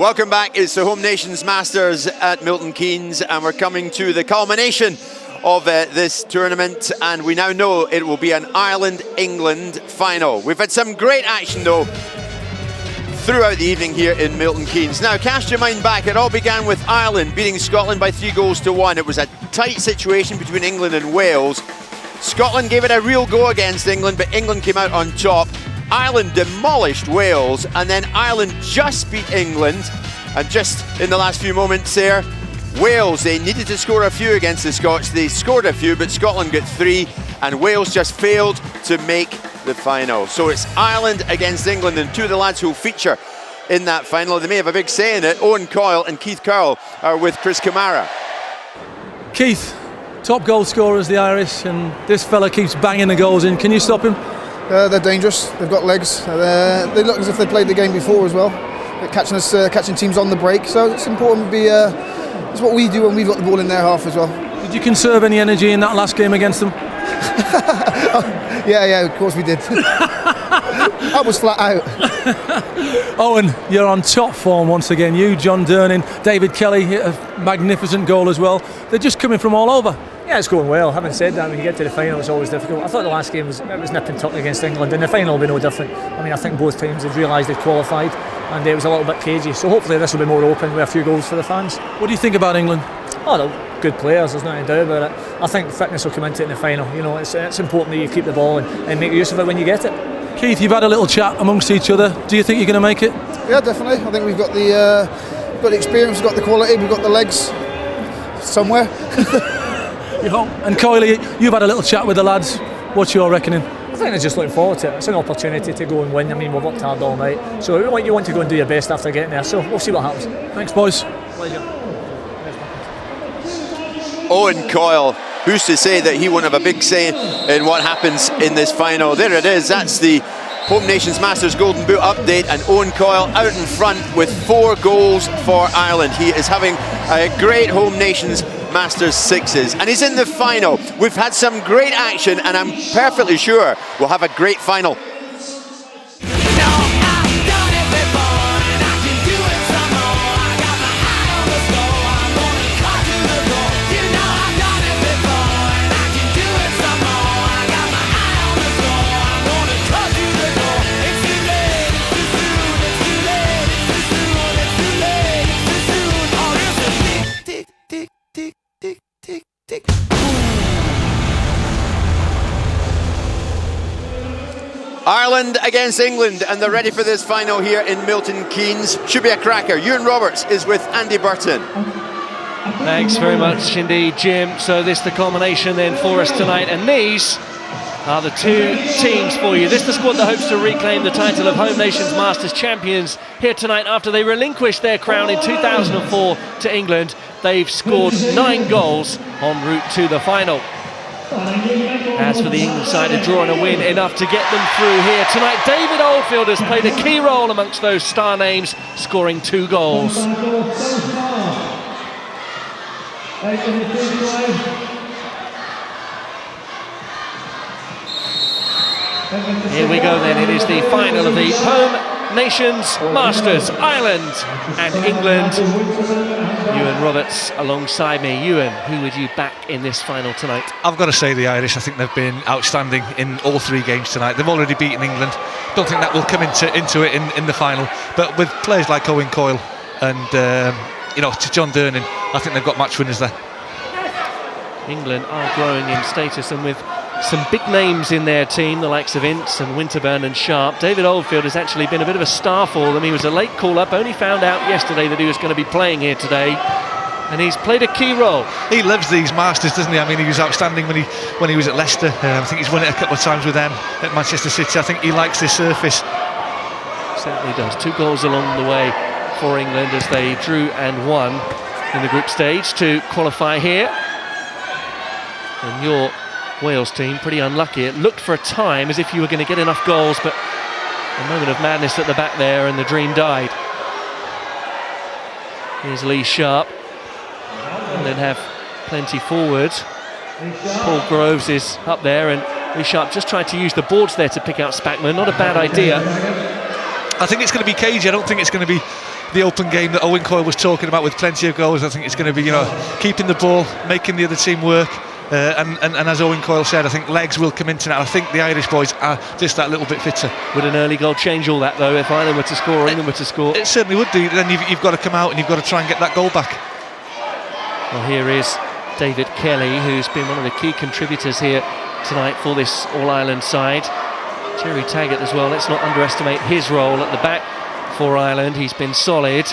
Welcome back. It's the Home Nations Masters at Milton Keynes, and we're coming to the culmination of this tournament, and we now know it will be an Ireland-England final. We've had some great action though throughout the evening here in Milton Keynes. Now cast your mind back, it all began with Ireland beating Scotland by 3-1. It was a tight situation between England and Wales. Scotland gave it a real go against England, but England came out on top. Ireland demolished Wales, and then Ireland just beat England. And just in the last few moments there, Wales, they needed to score a few against the Scots. They scored a few, but Scotland got 3, and Wales just failed to make the final. So it's Ireland against England, and two of the lads who will feature in that final, they may have a big say in it. Owen Coyle and Keith Curl are with Chris Kamara. Keith, top goal scorers, the Irish, and this fella keeps banging the goals in. Can you stop him? They're dangerous. They've got legs. They look as if they played the game before as well. They're catching teams on the break. So it's important to be. It's what we do when we've got the ball in their half as well. Did you conserve any energy in that last game against them? Yeah, of course we did. I was flat out. Owen, you're on top form once again. You, John Durnin, David Kelly hit a magnificent goal as well. They're just coming from all over. Yeah, it's going well. Having said that, when you get to the final, it's always difficult. I thought the last game was nip and tuck against England, and the final will be no different. I mean, I think both teams had realised they'd qualified, and it was a little bit cagey. So hopefully this will be more open with a few goals for the fans. What do you think about England? Oh, they're good players. There's nothing to do about it. I think fitness will come into it in the final. You know, it's important that you keep the ball and make use of it when you get it. Keith, you've had a little chat amongst each other. Do you think you're going to make it? Yeah, definitely. I think we've got the experience, we've got the quality, we've got the legs somewhere. And Coyle, you've had a little chat with the lads. What's your reckoning? I think they're just looking forward to it. It's an opportunity to go and win. I mean, we've worked hard all night, so you want to go and do your best after getting there. So we'll see what happens. Thanks, boys. Pleasure. Owen Coyle, who's to say that he won't have a big say in what happens in this final? There it is. That's the Home Nations Masters Golden Boot update, and Owen Coyle out in front with 4 goals for Ireland. He is having a great Home Nations Masters sixes, and he's in the final. We've had some great action, and I'm perfectly sure we'll have a great final. Ireland against England, and they're ready for this final here in Milton Keynes. Should be a cracker. Ewan Roberts is with Andy Burton. Thanks very much indeed, Jim. So this is the culmination then for us tonight, and these are the two teams for you. This is the squad that hopes to reclaim the title of Home Nations Masters champions here tonight after they relinquished their crown in 2004 to England. They've scored 9 goals en route to the final. As for the England side, a draw and a win enough to get them through here tonight. David Oldfield has played a key role amongst those star names, scoring 2 goals. Here we go then, it is the final of the Home Nations Masters, Ireland and England. Ewan Roberts alongside me. Ewan, who would you back in this final tonight? I've got to say the Irish. I think they've been outstanding in all 3 games tonight. They've already beaten England. Don't think that will come into it in the final. But with players like Owen Coyle and to John Durnin, I think they've got match winners there. England are growing in status, and with some big names in their team, the likes of Ince and Winterburn and Sharp. David Oldfield has actually been a bit of a star for them. He was a late call-up, only found out yesterday that he was going to be playing here today, and he's played a key role. He loves these Masters, doesn't he? I mean, he was outstanding when he was at Leicester. I think he's won it a couple of times with them at Manchester City. I think he likes this surface. Certainly does. 2 goals along the way for England as they drew and won in the group stage to qualify here. And your Wales team pretty unlucky. It looked for a time as if you were going to get enough goals, but a moment of madness at the back there and the dream died. Here's Lee Sharp, and then have plenty forward. Paul Groves is up there, and Lee Sharp just tried to use the boards there to pick out Spackman. Not a bad idea. I think it's going to be cagey. I don't think it's going to be the open game that Owen Coyle was talking about with plenty of goals. I think it's going to be, you know, keeping the ball, making the other team work. And as Owen Coyle said, I think legs will come into that. I think the Irish boys are just that little bit fitter. Would an early goal change all that, though, if Ireland were to score or England were to score? It certainly would do. Then you've got to come out and you've got to try and get that goal back. Well, here is David Kelly, who's been one of the key contributors here tonight for this All-Ireland side. Jerry Taggart as well. Let's not underestimate his role at the back for Ireland. He's been solid.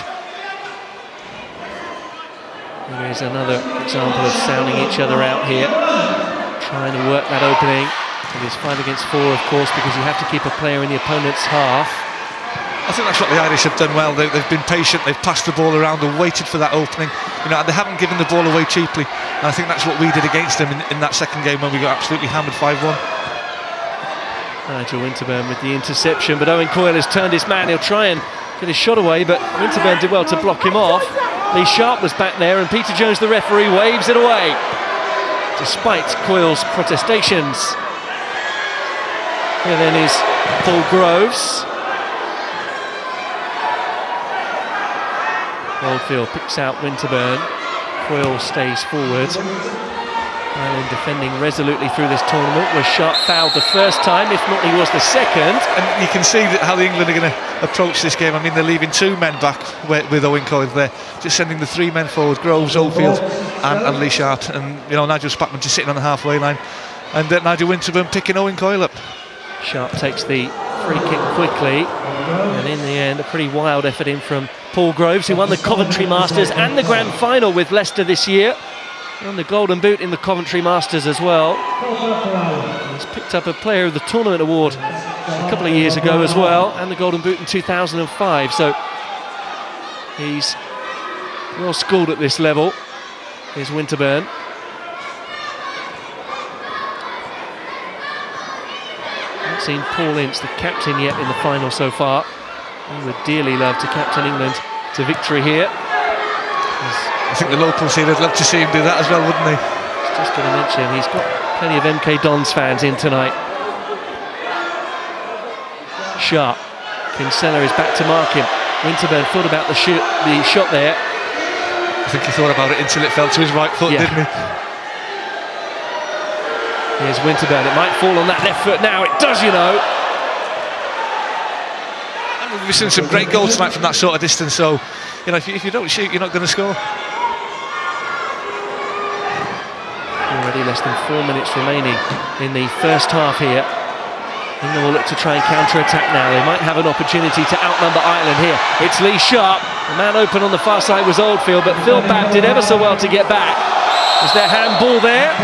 There is another example of sounding each other out here, trying to work that opening. It is 5 against 4, of course, because you have to keep a player in the opponent's half. I think that's what the Irish have done well. They've been patient, they've passed the ball around and waited for that opening. You know, and they haven't given the ball away cheaply. And I think that's what we did against them in that second game when we got absolutely hammered 5-1. Nigel Winterburn with the interception, but Owen Coyle has turned his man. He'll try and get his shot away, but Winterburn did well to block him off. Lee Sharp was back there, and Peter Jones, the referee, waves it away, despite Coyle's protestations. Here then is Paul Groves. Oldfield picks out Winterburn. Coyle stays forward. Ireland defending resolutely through this tournament, where Sharp fouled the first time, if not he was the second. And you can see how the England are going to approach this game. I mean, they're leaving 2 men back with Owen Coyle there, just sending the 3 men forward, Groves, Oldfield and Lee Sharp, and you know, Nigel Spackman just sitting on the halfway line, and Nigel Winterburn picking Owen Coyle up. Sharp takes the free kick quickly, and in the end a pretty wild effort in from Paul Groves, who won the Coventry Masters and the Grand Final with Leicester this year. And the Golden Boot in the Coventry Masters as well. He's picked up a Player of the Tournament award a couple of years ago as well, and the Golden Boot in 2005. So he's well schooled at this level. Here's Winterburn. Haven't seen Paul Ince, the captain, yet in the final so far. He would dearly love to captain England to victory here. I think the locals here would love to see him do that as well, wouldn't they? Just going to mention, he's got plenty of MK Dons fans in tonight. Sharp. Kinsella is back to mark him. Winterburn thought about the shot there. I think he thought about it until it fell to his right foot, didn't he? Here's Winterburn. It might fall on that left foot now. It does, you know. And we've seen some great goals tonight from that sort of distance, so you know, if you don't shoot, you're not going to score. Already less than 4 minutes remaining in the first half here. England will look to try and counter-attack now. They might have an opportunity to outnumber Ireland here. It's Lee Sharp. The man open on the far side was Oldfield, but Phil Batt did ever so well to get back. Is there handball there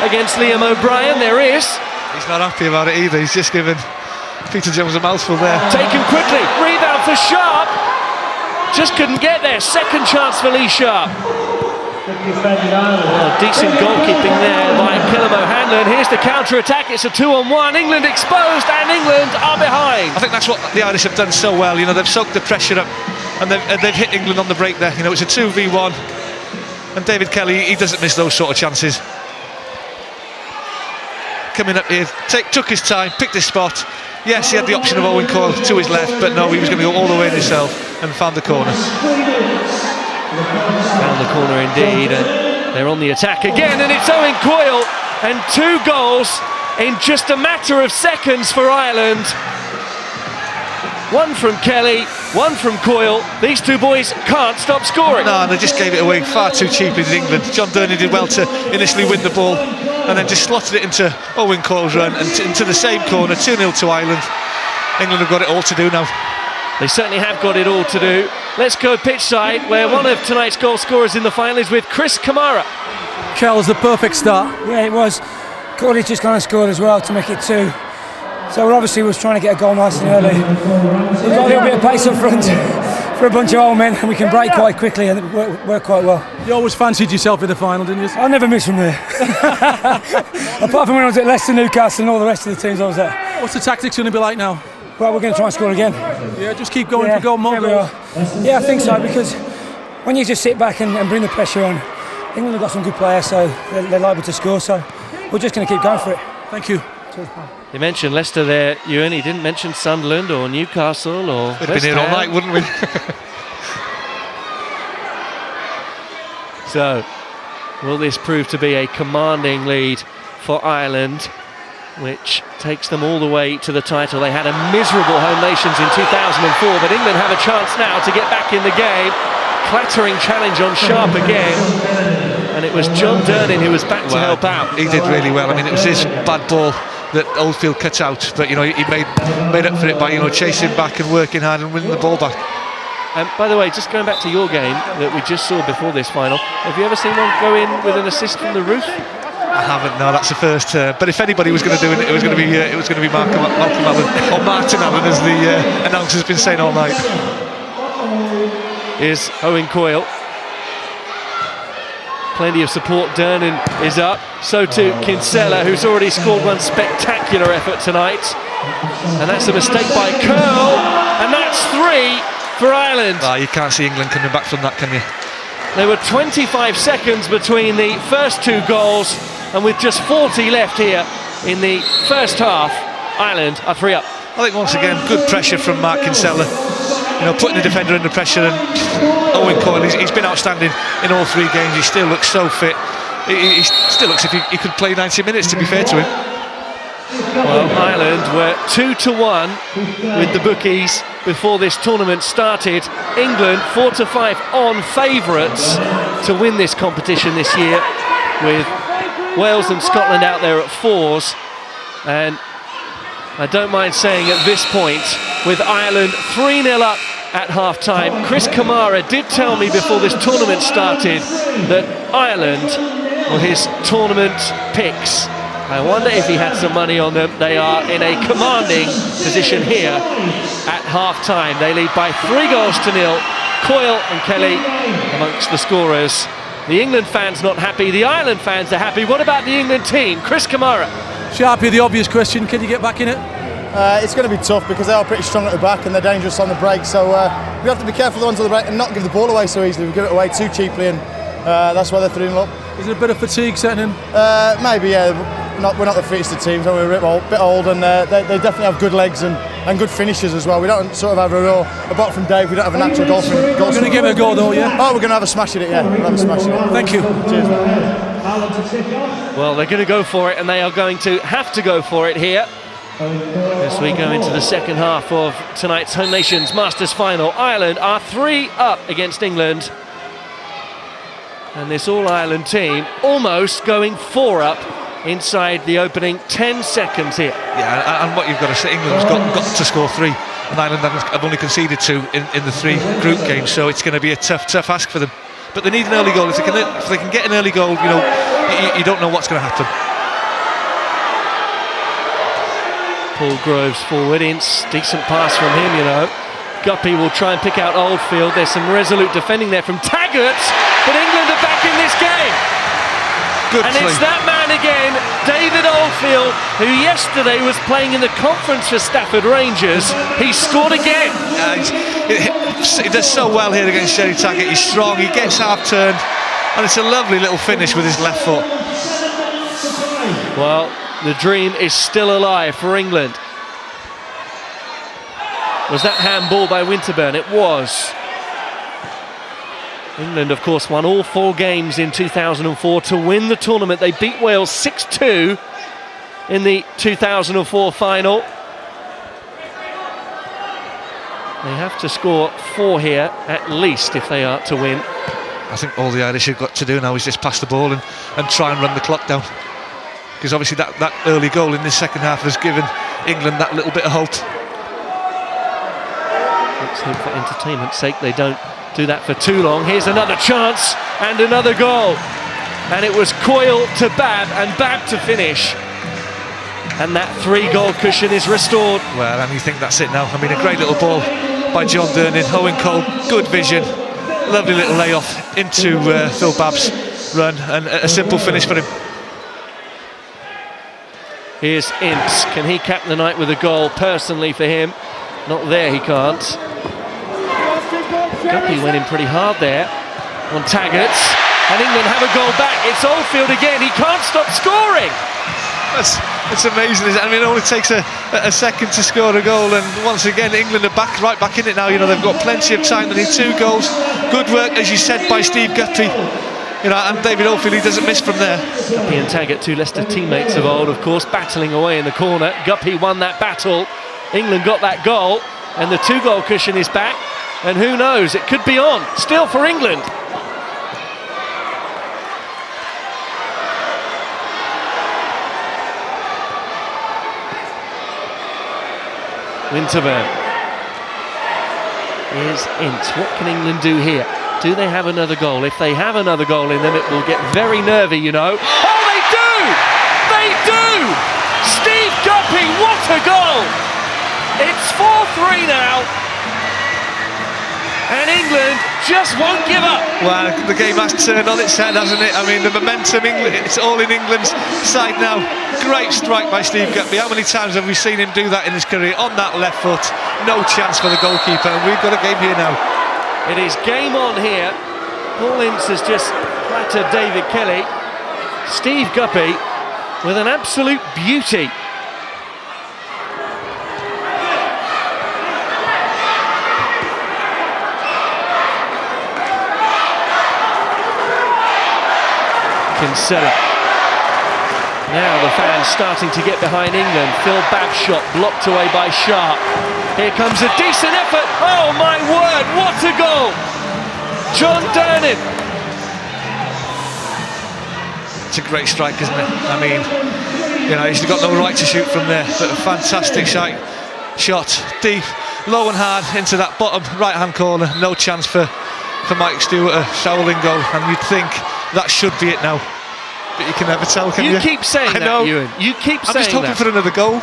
against Liam O'Brien? There is. He's not happy about it either. He's just given Peter Jones a mouthful there. Taken quickly. Rebound for Sharp. Just couldn't get there. Second chance for Lee Sharp. Oh, decent goalkeeping there by Killam O'Hanlon. Here's the counter-attack. It's a 2-on-1. England exposed, and England are behind. I think that's what the Irish have done so well. You know, they've soaked the pressure up, and they've hit England on the break there. You know, it's a 2v1, and David Kelly, he doesn't miss those sort of chances. Coming up here, took his time, picked his spot. Yes, he had the option of Owen Coyle to his left, but no, he was going to go all the way in himself and found the corner. Found the corner indeed, and they're on the attack again, and it's Owen Coyle, and 2 goals in just a matter of seconds for Ireland. 1 from Kelly, 1 from Coyle. These 2 boys can't stop scoring. No, and they just gave it away far too cheaply to England. John Durney did well to initially win the ball, and then just slotted it into Owen Coyle's run and into the same corner. 2-0 to Ireland. England have got it all to do now. They certainly have got it all to do. Let's go pitch side, where one of tonight's goal scorers in the final is with Chris Kamara. Kel's the perfect start. Yeah, it was. Cody just kind of scored as well to make it 2. So we obviously was trying to get a goal nice and early. So we've got a little bit of pace up front for a bunch of old men, and we can break quite quickly and it worked quite well. You always fancied yourself in the final, didn't you? I never missed from there. Apart from when I was at Leicester, Newcastle and all the rest of the teams I was at. What's the tactics going to be like now? Well, we're going to try and score again. Yeah, just keep going for goal, more goals. Yeah, I think so, because when you just sit back and bring the pressure on, England have got some good players, so they're liable to score, so we're just going to keep going for it. Thank you. Cheers, pal. You mentioned Leicester there, Ewan. You didn't mention Sunderland or Newcastle or We'd have been here all night, wouldn't we? So, will this prove to be a commanding lead for Ireland, which takes them all the way to the title? They had a miserable home nations in 2004, but England have a chance now to get back in the game. Clattering challenge on Sharp again, and it was John Durnin who was back to help out. He did really well. I mean, it was his bad ball that Oldfield cut out, but you know, he made up for it by, you know, chasing back and working hard and winning the ball back. And by the way, just going back to your game that we just saw before this final, have you ever seen one go in with an assist from the roof? I haven't. No, that's the first. But if anybody was going to do it, it was going to be Malcolm Allen, or Martin Allen, as the announcer's been saying all night. Is Owen Coyle. Plenty of support. Durnin is up. So too Kinsella, who's already scored one spectacular effort tonight. And that's a mistake by Curl. And that's 3 for Ireland. You can't see England coming back from that, can you? There were 25 seconds between the first 2 goals, and with just 40 left here in the first half, Ireland are 3 up. I think once again, good pressure from Mark Kinsella. You know, putting the defender under pressure, and Owen Coyle, he's been outstanding in all 3 games. He still looks so fit. He still looks as if he could play 90 minutes, to be fair to him. Well, Ireland were 2-1 with the bookies before this tournament started. England 4-5 on favourites to win this competition this year, with Wales and Scotland out there at 4s. And I don't mind saying at this point, with Ireland 3-0 up at half-time, Chris Kamara did tell me before this tournament started that Ireland were his tournament picks. I wonder if he had some money on them. They are in a commanding position here at half-time. They lead by 3-0. Coyle and Kelly amongst the scorers. The England fans not happy, the Ireland fans are happy. What about the England team? Chris Kamara. Sharpie, the obvious question, can you get back in it? It's going to be tough because they are pretty strong at the back and they're dangerous on the break, so we have to be careful the ones on the break and not give the ball away so easily. We give it away too cheaply, and that's why they're 3-0 up. Is it a bit of fatigue setting in? Maybe, yeah. We're not the fittest of teams, and we're a bit old, and they definitely have good legs and good finishes as well. We don't sort of have a real, apart from Dave, we don't have a natural goal. We're going to give it a go though, yeah? Oh, we're going to have a smash at it, yeah. We'll have a smash at it. Thank you. Cheers. Well, they're going to go for it, and they are going to have to go for it here as we go into the second half of tonight's Home Nations Masters final. Ireland are 3 up against England, and this All-Ireland team almost going 4 up inside the opening 10 seconds here. Yeah, and what you've got to say, England's got to score 3, and Ireland have only conceded 2 in the 3 group games, so it's going to be a tough ask for them. But they need an early goal. If they can get an early goal, you know, you don't know what's going to happen. Paul Groves forward, decent pass from him, you know. Guppy will try and pick out Oldfield. There's some resolute defending there from Taggart, but England are back in this game. Good and play. It's that man again, David Oldfield, who yesterday was playing in the conference for Stafford Rangers. He scored again. He does so well here against Sherry Taggart. He's strong, he gets half-turned, and it's a lovely little finish with his left foot. Well, the dream is still alive for England. Was that handball by Winterburn? It was. England, of course, won all 4 games in 2004 to win the tournament. They beat Wales 6-2 in the 2004 final. They have to score 4 here, at least, if they are to win. I think all the Irish have got to do now is just pass the ball and try and run the clock down. Because obviously that early goal in this second half has given England that little bit of hope. Let's hope for entertainment's sake they don't do that for too long. Here's another chance and another goal. And it was Coyle to Babb and Babb to finish. And that 3-goal cushion is restored. Well, and you think that's it now. I mean, a great little ball by John Durnin. Owen Cole, good vision. Lovely little layoff into Phil Babb's run, and a simple finish for him. Here's Ince. Can he cap the night with a goal personally for him? Not there, he can't. Guppy went in pretty hard there on Taggart. And England have a goal back. It's Oldfield again. He can't stop scoring. It's amazing. I mean, it only takes a second to score a goal, and once again, England are right back in it now. You know, they've got plenty of time. They need 2 goals. Good work, as you said, by Steve Guppy. You know, and David Oldfield, he doesn't miss from there. Guppy and Taggart, 2 Leicester teammates of old, of course, battling away in the corner. Guppy won that battle. England got that goal, and the 2-goal cushion is back. And who knows, it could be on. Still for England. Winterburn is Ince. What can England do here? Do they have another goal? If they have another goal in them, it will get very nervy, you know. Oh, they do! They do! Steve Guppy, what a goal! It's 4-3 now. And England just won't give up. Well, the game has turned on its head, hasn't it? I mean, the momentum, it's all in England's side now. Great strike by Steve Guppy. How many times have we seen him do that in his career? On that left foot, no chance for the goalkeeper, and we've got a game here now. It is game on here. Paul Ince has just flattered David Kelly. Steve Guppy with an absolute beauty. Kinsella. Now the fans starting to get behind England. Phil Babshot blocked away by Sharp. Here comes a decent effort. Oh my word, what a goal! John Durnin. It's a great strike, isn't it? I mean, you know, he's got no right to shoot from there, but a fantastic shot, deep, low and hard into that bottom right-hand corner. No chance for Mike Stewart, a Shaolin goal, and you'd think that should be it now. But you can never tell, can you? You keep saying that, Ewan. You keep saying that. I'm just hoping for another goal.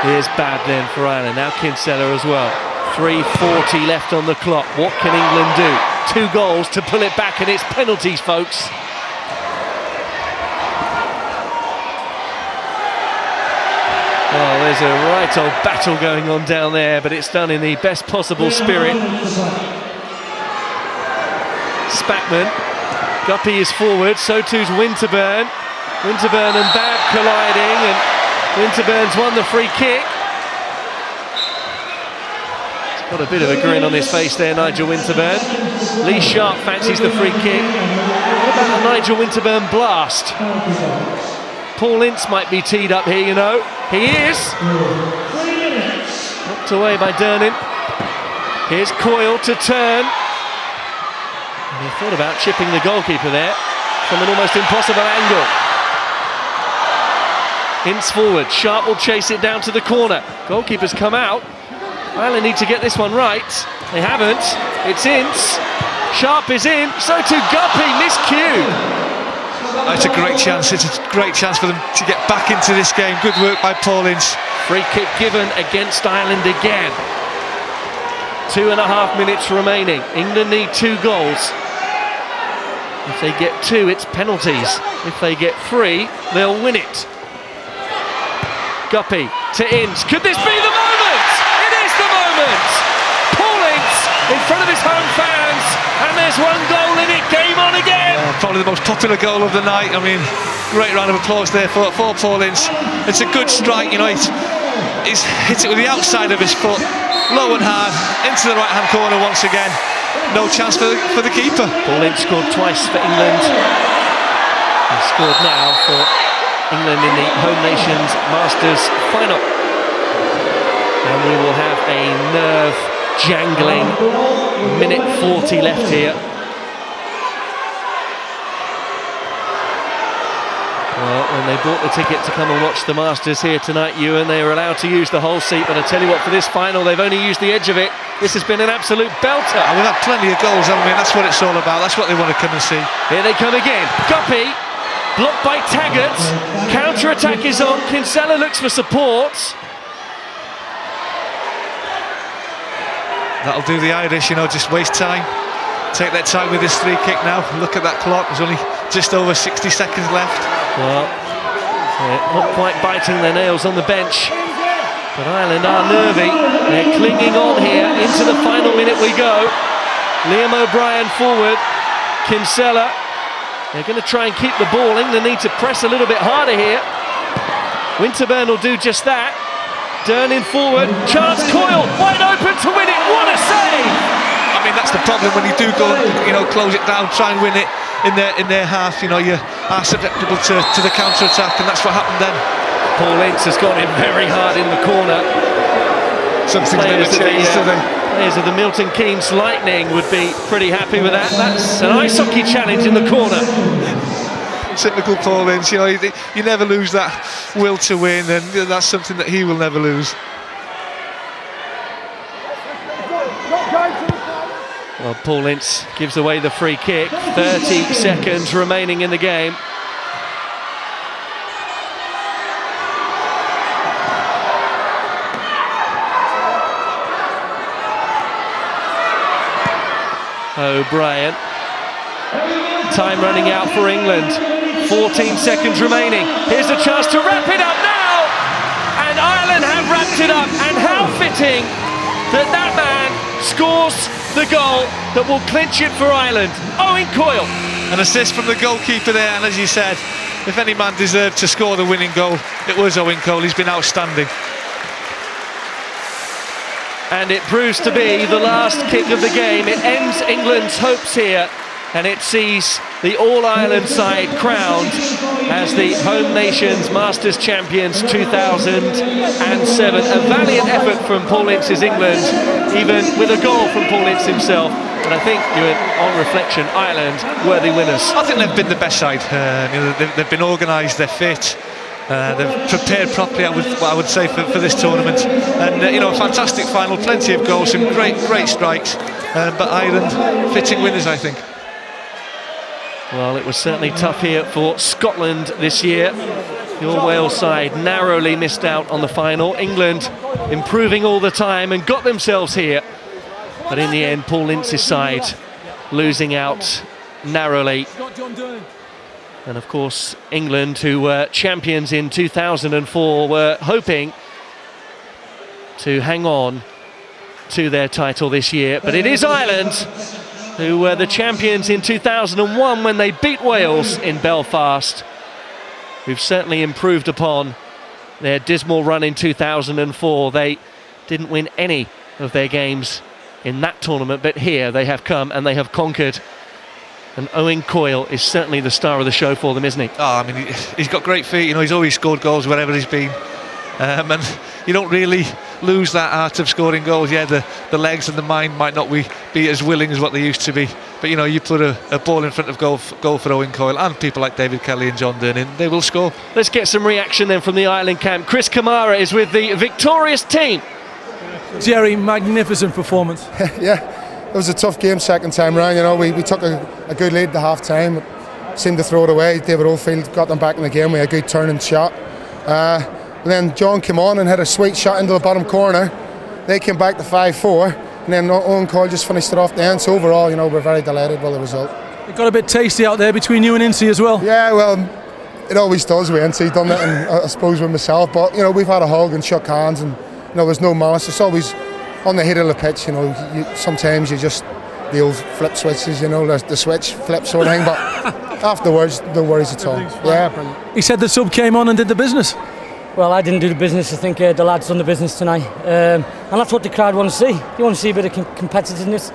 Here's bad then for Ireland. Now Kinsella as well. 3:40 left on the clock. What can England do? 2 goals to pull it back, and it's penalties, folks. Oh, there's a right old battle going on down there, but it's done in the best possible spirit. Spackman. Guppy is forward, so too's Winterburn. Winterburn and Babb colliding, and Winterburn's won the free kick. He's got a bit of a grin on his face there, Nigel Winterburn. Lee Sharp fancies the free kick. What about the Nigel Winterburn blast? Paul Ince might be teed up here, you know. He is. Knocked away by Durnin. Here's Coyle to turn. And he thought about chipping the goalkeeper there from an almost impossible angle. Ince forward. Sharp will chase it down to the corner. Goalkeeper's come out. Ireland need to get this one right. They haven't. It's Ince. Sharp is in. So too Guppy. Miscue. It's a great chance. It's a great chance for them to get back into this game. Good work by Paul Ince. Free kick given against Ireland again. 2.5 minutes remaining. England need 2 goals. If they get 2, it's penalties. If they get 3, they'll win it. Guppy to Ince. Could this be the moment? It is the moment! Paul Ince in front of his home fans, and there's 1 goal in it. Game on again! Probably the most popular goal of the night. I mean, great round of applause there for Paul Ince. It's a good strike, you know. He's hit it with the outside of his foot, low and hard, into the right-hand corner once again. No chance for the keeper. Paul Ince scored twice for England. He scored now for England in the Home Nations Masters final. And we will have a nerve-jangling minute 40 left here. Well, when they bought the ticket to come and watch the Masters here tonight, Ewan, they were allowed to use the whole seat, but I tell you what, for this final, they've only used the edge of it. This has been an absolute belter. And we've had plenty of goals, haven't we? That's what it's all about. That's what they want to come and see. Here they come again. Guppy, blocked by Taggart. Counter-attack is on. Kinsella looks for support. That'll do the Irish, you know, just waste time. Take their time with this free kick now. Look at that clock. There's only just over 60 seconds left. Well, not quite biting their nails on the bench, but Ireland are nervy. They're clinging on here. Into the final minute we go. Liam O'Brien forward. Kinsella They're going to try and keep the ball. England need to press a little bit harder here. Winterburn will do just that. Durnin forward, chance, Coyle, wide open to win it, what a save! I mean, that's the problem when you do go, close it down, try and win it in their half. You are susceptible to the counter-attack, and that's what happened then. Paul Ince has got him very hard in the corner. Something's never changed today. Players of the Milton Keynes Lightning would be pretty happy with that. That's an ice hockey challenge in the corner. Typical Paul Ince, you never lose that will to win, and that's something that he will never lose. Well, Paul Ince gives away the free kick. 30 seconds remaining in the game. O'Brien. Time running out for England. 14 seconds remaining. Here's a chance to wrap it up now! And Ireland have wrapped it up. And how fitting that man scores the goal that will clinch it for Ireland. Owen Coyle. An assist from the goalkeeper there, and as you said, if any man deserved to score the winning goal, it was Owen Coyle. He's been outstanding. And it proves to be the last kick of the game. It ends England's hopes here, and it sees the All-Ireland side crowned as the home nation's Masters champions 2007. A valiant effort from Paul Ince's England, even with a goal from Paul Ince himself. But I think, on reflection, Ireland worthy winners. I think they've been the best side. They've been organised, they're fit. They've prepared properly, I would say, for this tournament. And a fantastic final, plenty of goals, some great strikes. But Ireland fitting winners, I think. Well, it was certainly tough here for Scotland this year. Your Wales side narrowly missed out on the final. England improving all the time and got themselves here. But in the end, Paul Ince's side losing out narrowly. And of course, England, who were champions in 2004, were hoping to hang on to their title this year. But it is Ireland who were the champions in 2001 when they beat Wales in Belfast, who've certainly improved upon their dismal run in 2004. They didn't win any of their games in that tournament, but here they have come and they have conquered. And Owen Coyle is certainly the star of the show for them, isn't he? Oh, I mean, he's got great feet. He's always scored goals wherever he's been. And you don't really lose that art of scoring goals. Yeah, the legs and the mind might not be as willing as what they used to be. But, you put a ball in front of goal for Owen Coyle and people like David Kelly and John Durnin, they will score. Let's get some reaction then from the Ireland camp. Chris Kamara is with the victorious team. Jerry, magnificent performance. Yeah, it was a tough game second time round. We took a good lead at the half time, seemed to throw it away. David Oldfield got them back in the game with a good turning shot. And then John came on and had a sweet shot into the bottom corner. They came back to 5-4, and then Owen Coyle just finished it off the end. So overall, we're very delighted with the result. It got a bit tasty out there between you and Ince as well. Yeah, well, it always does with Ince. Done it, and I suppose with myself. But we've had a hug and shook hands, and there's no malice. It's always on the heat of the pitch. Sometimes you just the old flip switches. The switch flip sort of thing. But afterwards, no worries at all. Yeah, brilliant. He said the sub came on and did the business. Well, I didn't do the business. I think the lads done the business tonight, and that's what the crowd want to see. They want to see a bit of competitiveness.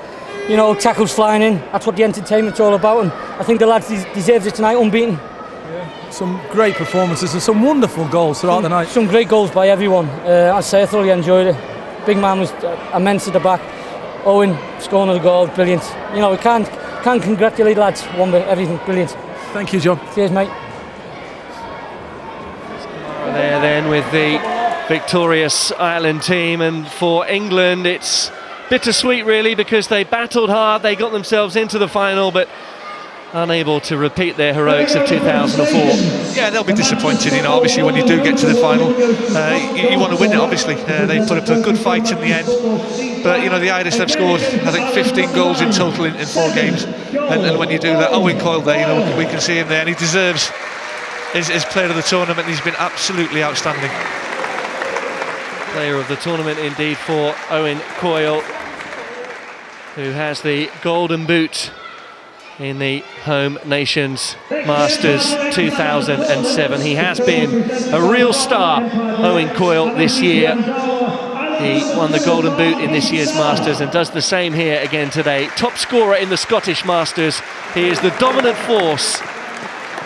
Tackles flying in. That's what the entertainment's all about, and I think the lads deserved it tonight, unbeaten. Yeah. Some great performances and some wonderful goals throughout the night. Some great goals by everyone. I thoroughly enjoyed it. Big man was immense at the back. Owen scoring the goal, brilliant. We can't congratulate lads. One bit, everything, brilliant. Thank you, John. Cheers, mate. There then with the victorious Ireland team, and for England it's bittersweet really, because they battled hard, they got themselves into the final but unable to repeat their heroics of 2004. Yeah, they'll be disappointed, obviously when you do get to the final. You want to win it, obviously. They put up a good fight in the end. But, the Irish have scored, I think, 15 goals in total in 4 games. And when you do that, Owen Coyle there, we can see him there, and he deserves his player of the tournament. He's been absolutely outstanding. Player of the tournament indeed for Owen Coyle, who has the golden boot in the Home Nations Masters 2007. He has been a real star, Owen Coyle, this year. He won the Golden Boot in this year's Masters and does the same here again today. Top scorer in the Scottish Masters. He is the dominant force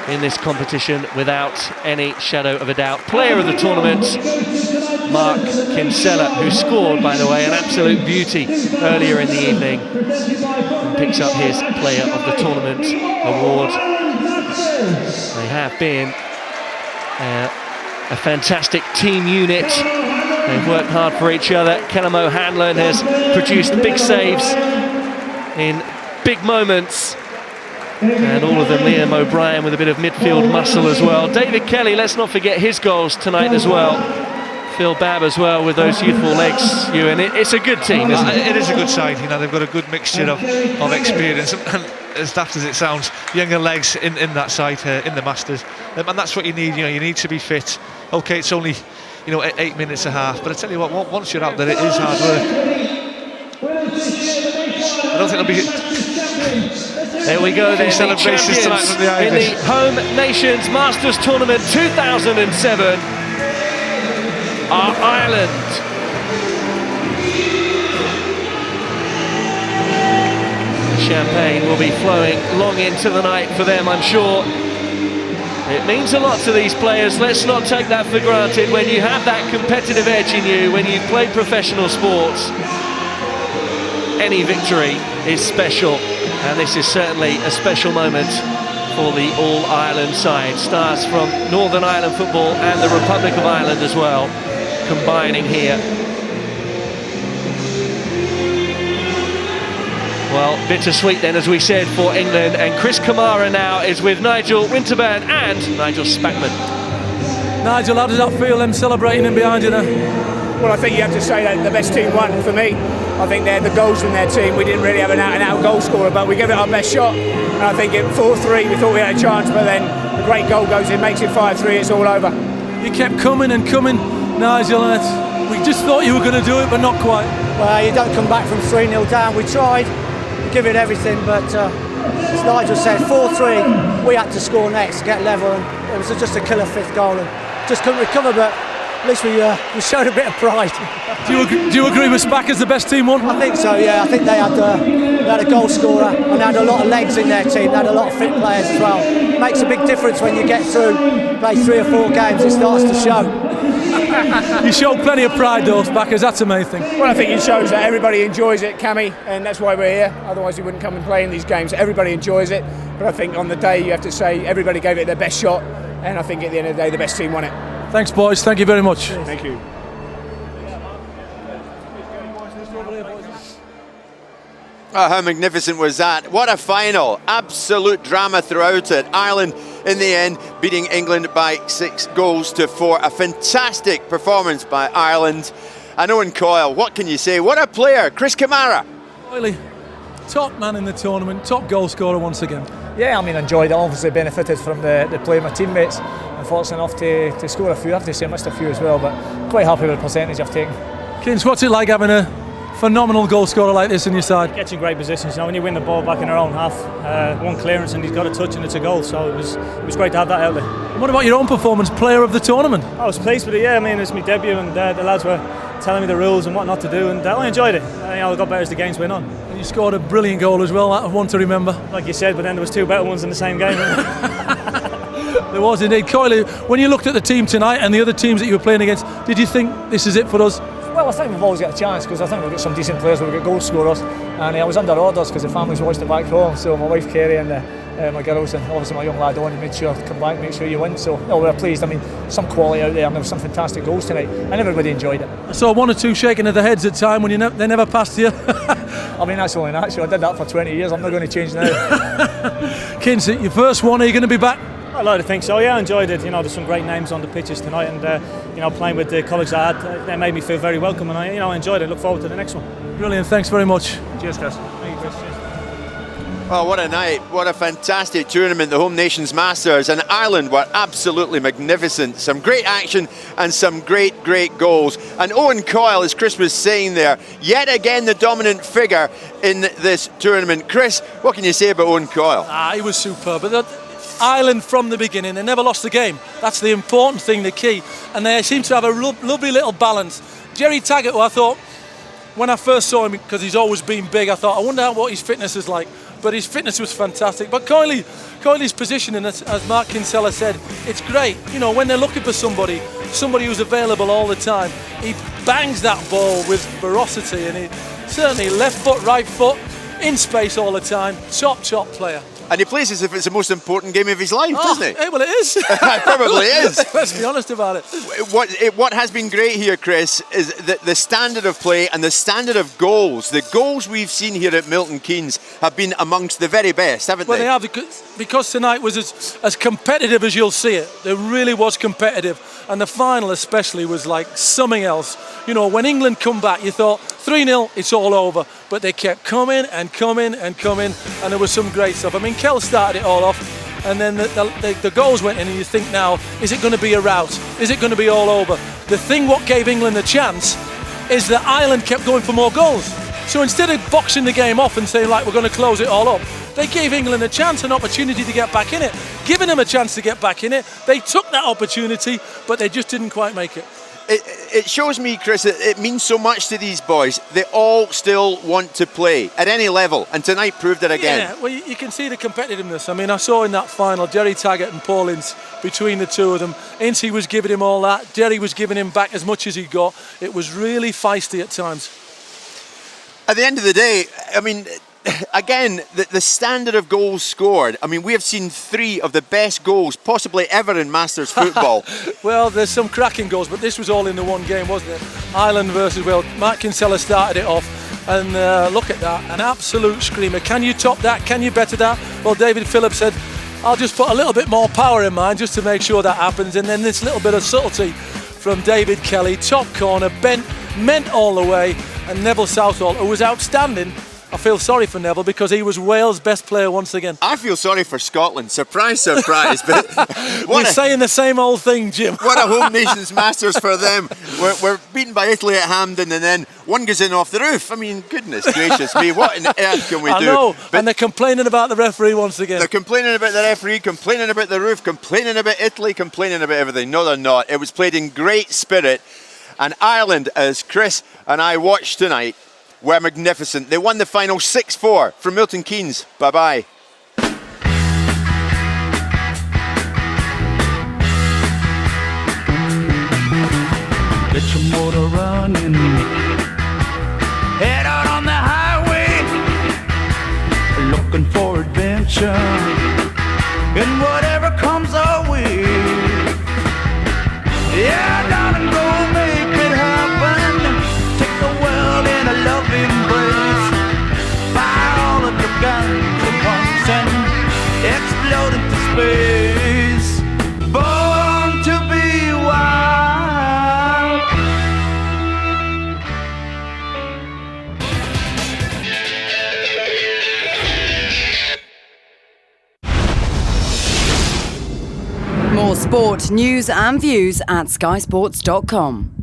in this competition without any shadow of a doubt. Player of the tournament, Mark Kinsella, who scored, by the way, an absolute beauty earlier in the evening, and picks up his Player of the Tournament award. They have been a fantastic team unit. They've worked hard for each other. Callum O'Hanlon has produced big saves in big moments. And all of them, Liam O'Brien with a bit of midfield muscle as well. David Kelly, let's not forget his goals tonight as well. Phil Babb as well with those youthful legs, Ewan. It's a good team, isn't it? It is a good side, you know, they've got a good mixture of experience and, as daft as it sounds, younger legs in that side, in the Masters. And that's what you need, you know, you need to be fit. Okay, it's only, you know, 8 minutes a half, but I tell you what, once you're out there, it is hard work. I don't think there'll be... There we go then, the champions in the Home Nations Masters Tournament 2007 are Ireland. Champagne will be flowing long into the night for them, I'm sure. It means a lot to these players. Let's not take that for granted. When you have that competitive edge in you, when you've played professional sports, any victory is special, and this is certainly a special moment for the All-Ireland side. Stars from Northern Ireland football and the Republic of Ireland as well, combining here. Well, bittersweet then, as we said, for England, and Chris Kamara now is with Nigel Winterburn and Nigel Spackman. Nigel, how does that feel, them celebrating in behind you now? Well, I think you have to say that the best team won for me. I think they're the goals from their team. We didn't really have an out-and-out goal scorer, but we gave it our best shot. And I think at 4-3, we thought we had a chance, but then a great goal goes in, makes it 5-3, it's all over. You kept coming and coming, Nigel, and we just thought you were going to do it, but not quite. Well, you don't come back from 3-0 down. We tried, give it everything, but as Nigel said, 4-3, we had to score next, get level, and it was just a killer fifth goal, and just couldn't recover, but at least we showed a bit of pride. Do you agree with Spack as the best team won? I think so, yeah. I think they had a goal scorer and they had a lot of legs in their team. They had a lot of fit players as well. It makes a big difference when you get through, play 3 or 4 games, it starts to show. You showed plenty of pride though, Spackers, that's the main thing. Well, I think it shows that everybody enjoys it, Cammy, and that's why we're here. Otherwise we wouldn't come and play in these games. Everybody enjoys it, but I think on the day you have to say everybody gave it their best shot, and I think at the end of the day the best team won it. Thanks, boys. Thank you very much. Thank you. Oh, how magnificent was that? What a final. Absolute drama throughout it. Ireland, in the end, beating England by 6-4. A fantastic performance by Ireland. And Owen Coyle, what can you say? What a player. Chris Kamara. Oily, top man in the tournament, top goal scorer once again. Yeah, I mean, enjoyed it. Obviously benefited from the play of my teammates. Unfortunate enough to score a few. I have to say I missed a few as well, but quite happy with the percentage I've taken. Keynes, what's it like having a phenomenal goal scorer like this in your side? Gets in great positions. You know, when you win the ball back in our own half, one clearance and he's got a touch and it's a goal. So it was great to have that out there. And what about your own performance, player of the tournament? I was pleased with it. Yeah, I mean, it's my debut and the lads were telling me the rules and what not to do, and I enjoyed it. I got better as the games went on. And you scored a brilliant goal as well, one to remember. Like you said, but then there was 2 better ones in the same game. There was indeed. Coyle, when you looked at the team tonight and the other teams that you were playing against, did you think this is it for us? Well, I think we've always got a chance because I think we've got some decent players, we've got goal scorers, and I was under orders because the family's watched it back home, so my wife Kerry and my girls and obviously my young lad Owen made sure to come back, make sure you win, so we were pleased. I mean, some quality out there and there was some fantastic goals tonight and everybody enjoyed it. I saw 1 or 2 shaking of the heads at time when they never passed you. I mean, that's only natural. I did that for 20 years, I'm not going to change now. Keynes, your first one, are you going to be back? I'd like to think so, yeah, I enjoyed it. You know, there's some great names on the pitches tonight, and you know, playing with the colleagues I had, they made me feel very welcome, and I enjoyed it. Look forward to the next one. Brilliant, thanks very much. Cheers, Chris. Thank you, Chris. Cheers. Oh, what a night. What a fantastic tournament, the Home Nations Masters. And Ireland were absolutely magnificent. Some great action and some great goals. And Owen Coyle, as Chris was saying there, yet again the dominant figure in this tournament. Chris, what can you say about Owen Coyle? He was superb. But Ireland from the beginning, they never lost the game. That's the important thing, the key. And they seem to have a lovely little balance. Jerry Taggart, who I thought, when I first saw him, because he's always been big, I thought, I wonder what his fitness is like. But his fitness was fantastic. But Coyley's positioning, as Mark Kinsella said, it's great. You know, when they're looking for somebody who's available all the time, he bangs that ball with ferocity, and he certainly left foot, right foot, in space all the time. Top player. And he plays as if it's the most important game of his life, doesn't he? Well, it is. It probably is. Let's be honest about it. What has been great here, Chris, is the standard of play and the standard of goals. The goals we've seen here at Milton Keynes have been amongst the very best, haven't they? Well, they have, because tonight was as competitive as you'll see it. It really was competitive. And the final especially was like something else. You know, when England come back, you thought 3-0, it's all over. But they kept coming, and there was some great stuff. I mean, Kell started it all off, and then the goals went in, and you think now, is it going to be a rout? Is it going to be all over? The thing what gave England a chance is that Ireland kept going for more goals. So instead of boxing the game off and saying, like, we're going to close it all up, they gave England a chance, an opportunity to get back in it. Giving them a chance to get back in it, they took that opportunity, but they just didn't quite make it. It shows me, Chris, that it means so much to these boys. They all still want to play at any level, and tonight proved it again. Yeah, well, you can see the competitiveness. I mean, I saw in that final, Jerry Taggart and Paul Ince, between the two of them. Ince was giving him all that. Jerry was giving him back as much as he got. It was really feisty at times. At the end of the day, I mean, again, the standard of goals scored. I mean, we have seen 3 of the best goals possibly ever in Masters football. Well, there's some cracking goals, but this was all in the one game, wasn't it? Ireland versus Wales. Mark Kinsella started it off, and look at that, an absolute screamer. Can you top that? Can you better that? Well, David Phillips said, I'll just put a little bit more power in mine just to make sure that happens. And then this little bit of subtlety from David Kelly, top corner, meant all the way. And Neville Southall, who was outstanding. I feel sorry for Neville because he was Wales' best player once again. I feel sorry for Scotland. Surprise, surprise. But we're saying the same old thing, Jim. What a Home Nations Masters for them. We're beaten by Italy at Hampden, and then one goes in off the roof. I mean, goodness gracious me, what on earth can we do? I know, and they're complaining about the referee once again. They're complaining about the referee, complaining about the roof, complaining about Italy, complaining about everything. No, they're not. It was played in great spirit. And Ireland, as Chris and I watched tonight, were magnificent. They won the final 6-4 from Milton Keynes. Bye-bye. Get your motor running. Head out on the highway, looking for adventure, and whatever comes our way. Yeah, darling, go make it happen. Take the world in a loving embrace. Fire all of your guns at once and explode into space. Born to be wild. More sport, news and views at skysports.com.